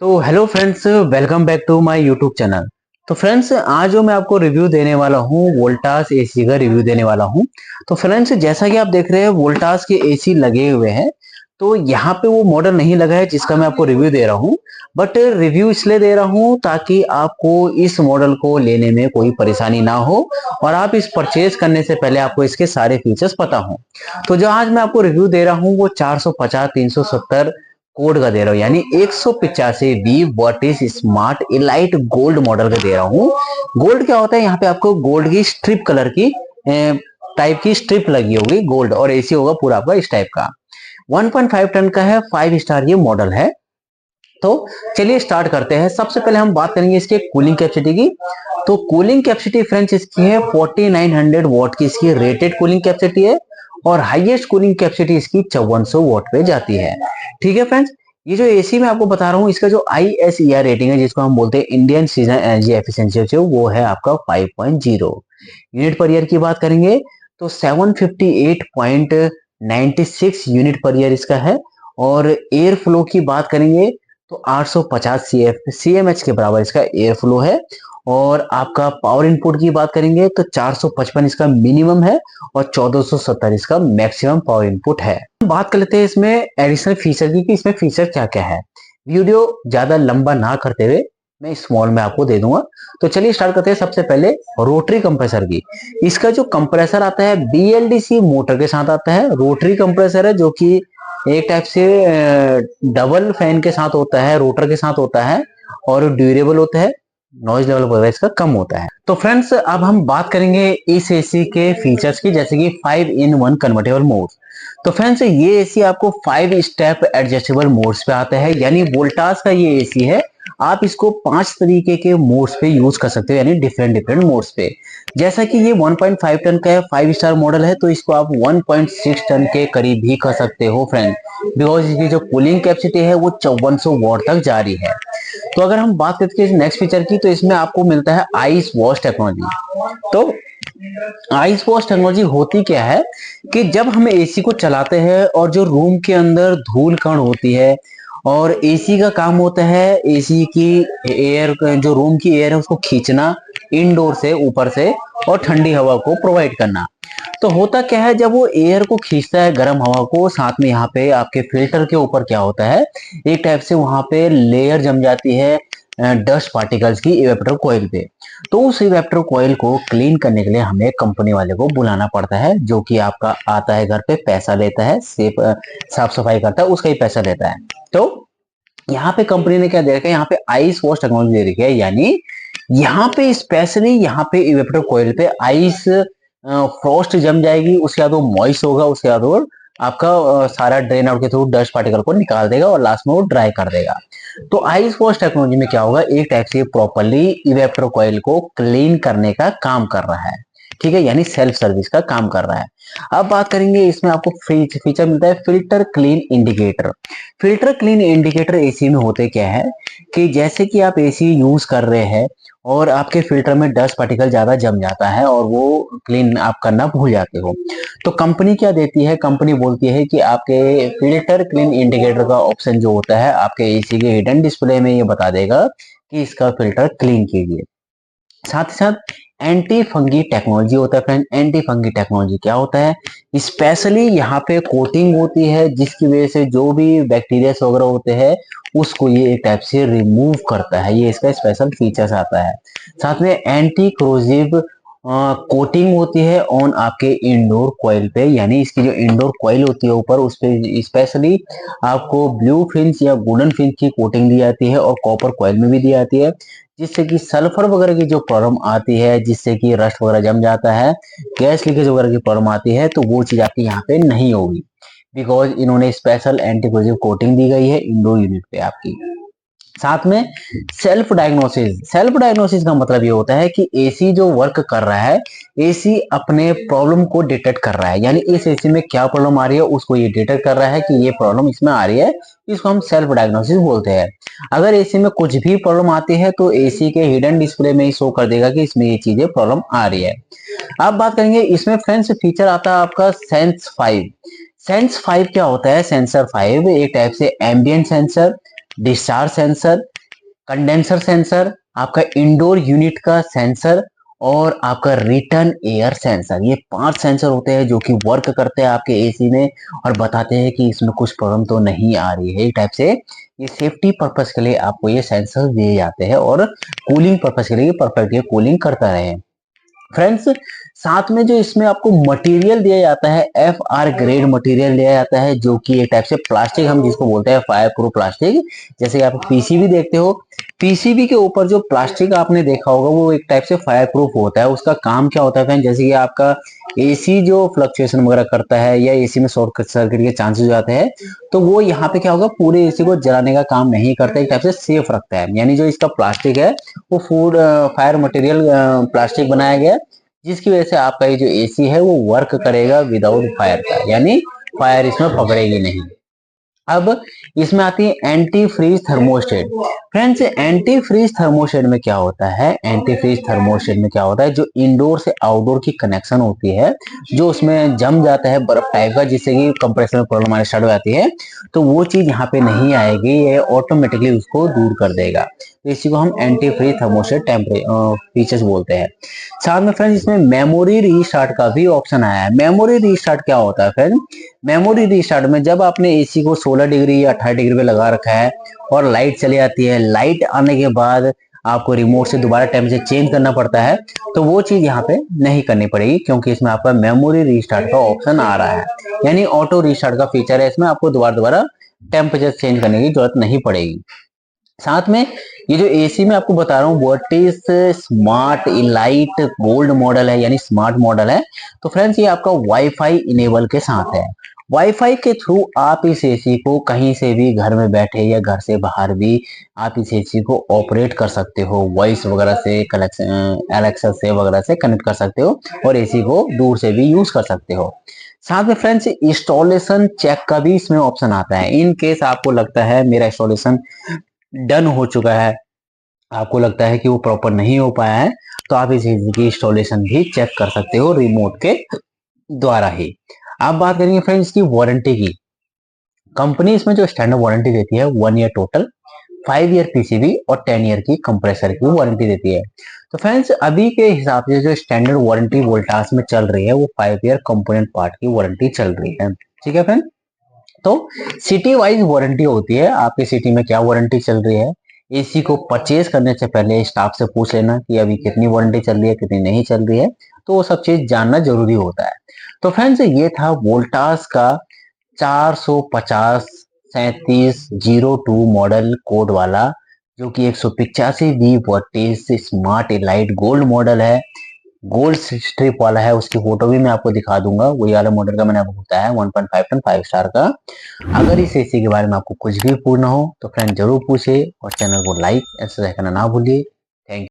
तो hello friends, welcome back to my YouTube channel. तो friends, आज जो मैं आपको रिव्यू देने वाला हूँ वोल्टास एसी का रिव्यू देने वाला हूँ। तो फ्रेंड्स, जैसा कि आप देख रहे हैं वोल्टास के एसी लगे हुए हैं। तो यहाँ पे वो मॉडल नहीं लगा है जिसका मैं आपको रिव्यू दे रहा हूँ, बट रिव्यू इसलिए दे रहा हूँ ताकि आपको इस मॉडल को लेने में कोई परेशानी ना हो और आप इस परचेज करने से पहले आपको इसके सारे फीचर्स पता हो। तो जो आज मैं आपको रिव्यू दे रहा हूँ वो 450 370 कोड का दे रहा हूँ, यानी 185 what is smart elite gold model का दे रहा हूँ। गोल्ड क्या होता है, यहाँ पे आपको गोल्ड की स्ट्रिप कलर की टाइप की स्ट्रिप लगी होगी गोल्ड, और एसी होगा पूरा आपका इस टाइप का। 1.5 टन का है, 5 स्टार ये मॉडल है। तो चलिए स्टार्ट करते हैं। सबसे पहले हम बात करेंगे इसके कूलिंग कैपेसिटी की। तो कूलिंग कैपेसिटी फ्रेंड्स इसकी है 4900 वॉट की इसकी रेटेड कूलिंग कैपेसिटी है, और हाईएस्ट कूलिंग कैपेसिटी इसकी 5400 वॉट पे जाती है। ठीक है फ्रेंड्स, ये जो एसी मैं आपको बता रहा हूँ इसका जो ISER रेटिंग है, जिसको हम बोलते हैं इंडियन सीजन एनर्जी एफिशिएंसी, वो है आपका 5.0। यूनिट पर ईयर की बात करेंगे तो 758.96 यूनिट पर ईयर इसका है। और एयर फ्लो की बात करेंगे तो 850 CMH के बराबर इसका एयर फ्लो है। और आपका पावर इनपुट की बात करेंगे तो 455 इसका मिनिमम है और 1470 इसका मैक्सिमम पावर इनपुट है। बात कर लेते हैं इसमें एडिशनल फीचर की कि इसमें फीचर क्या क्या है। वीडियो ज्यादा लंबा ना करते हुए मैं स्मॉल में आपको दे दूंगा। तो चलिए स्टार्ट करते हैं। सबसे पहले रोटरी कंप्रेसर की। इसका जो कंप्रेसर आता है BLDC मोटर के साथ आता है। रोटरी कंप्रेसर है जो कि एक टाइप से डबल फैन के साथ होता है, रोटर के साथ होता है, और ड्यूरेबल होता है। नॉइज लेवल वगैरह इसका कम होता है। तो फ्रेंड्स, अब हम बात करेंगे इस एसी के फीचर्स की, जैसे कि 5-in-1 कन्वर्टेबल मोड। तो फ्रेंड्स, ये एसी आपको 5 स्टेप एडजस्टेबल मोड्स पे आता है, यानी वोल्टास का ये एसी है। आप इसको 5 तरीके के मोड्स पे यूज कर सकते हो, यानी डिफरेंट डिफरेंट मोड्स पे। जैसा कि ये 1.5 टन का है, 5 स्टार मॉडल है, तो इसको आप 1.6 टन के करीब भी कर सकते हो फ्रेंड, बिकॉज इसकी जो कूलिंग कैपेसिटी है वो 5400 वॉट तक जा रही है। तो अगर हम बात करते हैं नेक्स्ट फीचर की, तो इसमें आपको मिलता है आइस वॉश टेक्नोलॉजी। तो आइस वॉश टेक्नोलॉजी होती क्या है कि जब हम एसी को चलाते हैं और जो रूम के अंदर धूल कण होती है, और एसी का काम होता है एसी की एयर, जो रूम की एयर है उसको खींचना इनडोर से ऊपर से, और ठंडी हवा को प्रोवाइड करना। तो होता क्या है, जब वो एयर को खींचता है गर्म हवा को, साथ में यहाँ पे आपके फिल्टर के ऊपर क्या होता है, एक टाइप से वहां पे लेयर जम जाती है डस्ट पार्टिकल्स की इवेपोरेटर कॉइल पे। तो उस इवेपोरेटर कॉइल को क्लीन करने के लिए हमें कंपनी वाले को बुलाना पड़ता है, जो कि आपका आता है घर पे, पैसा लेता है, साफ सफाई करता है, उसका ही पैसा लेता है। तो यहाँ पे कंपनी ने क्या दे रखा है, यहाँ पे आइस वॉश टेक्नोलॉजी दे रखी है, यानी यहाँ पे स्पेशली यहाँ पे इवेपोरेटर कॉइल पे आइस फ्रॉस्ट जम जाएगी, उसके बाद वो मॉइस्ट होगा, उसके बाद वो आपका सारा ड्रेन आउट के थ्रू डस्ट पार्टिकल को निकाल देगा और लास्ट में वो ड्राई कर देगा। तो आइस वॉश टेक्नोलॉजी में क्या होगा, एक टाइप से प्रॉपरली इवेपोरेटर कॉइल को क्लीन करने का काम कर रहा है। ठीक है, यानी सेल्फ सर्विस का काम कर रहा है। अब बात करेंगे, इसमें आपको फीचर मिलता है filter clean indicator. Filter clean indicator AC में होते क्या है कि जैसे कि आप एसी यूज कर रहे हैं और आपके फिल्टर में डस्ट पार्टिकल ज्यादा जम जाता है और वो क्लीन आप करना भूल जाते हो, तो कंपनी क्या देती है, कंपनी बोलती है कि आपके फिल्टर क्लीन इंडिकेटर का ऑप्शन जो होता है आपके एसी के हिडन डिस्प्ले में ये बता देगा कि इसका फिल्टर क्लीन कीजिए। साथ ही साथ एंटी फंगी टेक्नोलॉजी होता है फ्रेंड। एंटी फंगी टेक्नोलॉजी क्या होता है, स्पेशली यहाँ पे कोटिंग होती है जिसकी वजह से जो भी बैक्टीरिया वगैरह होते हैं उसको ये एक टाइप से रिमूव करता है, ये इसका स्पेशल फीचर्स आता है। साथ में एंटी क्रोजिव कोटिंग होती है ऑन आपके इंडोर कॉइल पे, यानी इसकी जो इंडोर कॉइल होती है ऊपर, उस पे स्पेशली आपको ब्लू फिंच या गोल्डन फिंच की कोटिंग दी जाती है, और कॉपर कॉइल में भी दी जाती है, जिससे कि सल्फर वगैरह की जो प्रॉब्लम आती है, जिससे कि रस्ट वगैरह जम जाता है, गैस लीकेज वगैरह की प्रॉब्लम आती है, तो वो चीज आपकी यहाँ पे नहीं होगी, बिकॉज इन्होंने स्पेशल एंटीक्लोजिव कोटिंग दी गई है इंडोर यूनिट पे आपकी। साथ में सेल्फ डायग्नोसिस। सेल्फ डायग्नोसिस का मतलब ये होता है कि एसी जो वर्क कर रहा है, एसी अपने प्रॉब्लम को डिटेक्ट कर रहा है, यानी इस एसी में क्या प्रॉब्लम आ रही है उसको ये डिटेक्ट कर रहा है कि ये प्रॉब्लम इसमें आ रही है, इसको हम सेल्फ डायग्नोसिस बोलते हैं। अगर एसी में कुछ भी प्रॉब्लम आती है तो एसी के हिडन डिस्प्ले में ही शो कर देगा कि इसमें ये चीजें प्रॉब्लम आ रही है। अब बात करेंगे इसमें फ्रेंड्स फीचर आता है आपका सेंस 5। सेंस 5 क्या होता है, सेंसर 5 एक टाइप से ambient sensor discharge sensor, condenser sensor, आपका इंडोर यूनिट का सेंसर और आपका रिटर्न एयर सेंसर। ये 5 सेंसर होते हैं जो कि वर्क करते हैं आपके एसी में और बताते हैं कि इसमें कुछ प्रॉब्लम तो नहीं आ रही है। एक टाइप से ये सेफ्टी पर्पस के लिए आपको ये सेंसर दिए जाते हैं और कूलिंग पर्पस के लिए परफेक्टली कूलिंग करता रहे। फ्रेंड्स, साथ में जो इसमें आपको मटेरियल दिया जाता है, एफ आर ग्रेड मटेरियल दिया जाता है, जो कि एक टाइप से प्लास्टिक हम जिसको बोलते हैं फायर प्रूफ प्लास्टिक। जैसे आप पीसीबी देखते हो, पीसीबी के ऊपर जो प्लास्टिक आपने देखा होगा वो एक टाइप से फायर प्रूफ होता है। उसका काम क्या होता है फ्रेंड, जैसे कि आपका एसी जो फ्लक्चुएशन वगैरह करता है या एसी में शॉर्ट सर्किट के चांसेस हो जाते हैं, तो वो यहाँ पे क्या होगा, पूरे एसी को जलाने का काम नहीं करता, एक टाइप से सेफ रखता है। यानी जो इसका प्लास्टिक है वो फूड फायर मटेरियल प्लास्टिक बनाया गया है, जिसकी वजह से आपका ये जो एसी है वो वर्क करेगा विदाउट फायर का, यानी फायर इसमें पकड़ेगी नहीं। अब इसमें आती है antifreeze thermostat. Friends, antifreeze thermostat में क्या होता है, एंटी फ्रीज थर्मोस्टेट में क्या होता है, जो इंडोर से आउटडोर की कनेक्शन होती है, जो उसमें जम जाता है बर्फ टाइप का, जिससे कि कंप्रेसर में प्रॉब्लम आने स्टार्ट हो जाती है, तो वो चीज यहाँ पे नहीं आएगी, ये ऑटोमेटिकली उसको दूर कर देगा। तो इसी को हम एंटी फ्रीज थर्मोस्टेट फीचर्स बोलते हैं। साथ में फ्रेंड्स इसमें मेमोरी रीस्टार्ट का भी ऑप्शन आया है। मेमोरी रीस्टार्ट क्या होता है फ्रेंड, मेमोरी रीस्टार्ट में जब आपने एसी को 16 डिग्री या 18 डिग्री पे लगा रखा है और लाइट चली जाती है, लाइट आने के बाद आपको रिमोट से दोबारा टेम्परेचर चेंज करना पड़ता है, तो वो चीज यहाँ पे नहीं करनी पड़ेगी, क्योंकि इसमें आपका मेमोरी रीस्टार्ट का ऑप्शन आ रहा है। यानी ऑटो रीस्टार्ट का फीचर है इसमें, आपको दोबारा दोबारा टेम्परेचर चेंज करने की जरूरत नहीं पड़ेगी। साथ में ये जो एसी में आपको बता रहा हूँ Vertis smart elite gold model है, यानी स्मार्ट मॉडल है। तो फ्रेंड्स ये आपका वाईफाई इनेबल के साथ है। वाईफाई के थ्रू आप इस एसी को कहीं से भी घर में बैठे या घर से बाहर भी आप इस एसी को ऑपरेट कर सकते हो, वॉइस वगैरह से एलेक्सा से वगैरह से कनेक्ट कर सकते हो और एसी को दूर से भी यूज कर सकते हो। साथ में फ्रेंड्स इंस्टॉलेशन चेक का भी इसमें ऑप्शन आता है। इन केस आपको लगता है मेरा इंस्टॉलेशन डन हो चुका है, आपको लगता है कि वो प्रॉपर नहीं हो पाया है, तो आप इस चीज की इंस्टॉलेशन भी चेक कर सकते हो रिमोट के द्वारा ही। आप बात करेंगे फ्रेंड्स इसकी वारंटी की। कंपनी इसमें जो स्टैंडर्ड वारंटी देती है 1 ईयर टोटल, 5 ईयर पीसीबी और 10 ईयर की कंप्रेसर की वारंटी देती है। तो फ्रेंड्स अभी के हिसाब से जो स्टैंडर्ड वारंटी वोल्टास में चल रही है वो 5 ईयर कंपोनेंट पार्ट की वारंटी चल रही है। ठीक है फ्रेंड, तो सिटी वाइज वारंटी होती है, आपकी सिटी में क्या वारंटी चल रही है। एसी को परचेज करने से पहले स्टाफ से पूछ लेना कि अभी कितनी वारंटी चल रही है, कितनी नहीं चल रही है, तो वो सब चीज जानना जरूरी होता है। तो फ्रेंड्स ये था वोल्टास का 450 3702 मॉडल कोड वाला, जो कि 185 Vertis smart elite gold model है, गोल्ड स्ट्रिप वाला है। उसकी फोटो भी मैं आपको दिखा दूंगा, वही वाला मॉडल का मैंने आपको बताया 1.5 टन 5 स्टार का। अगर इस एसी के बारे में आपको कुछ भी पूछना हो तो फ्रेंड जरूर पूछे और चैनल को लाइक एंड सब्सक्राइब करना ना भूलिए।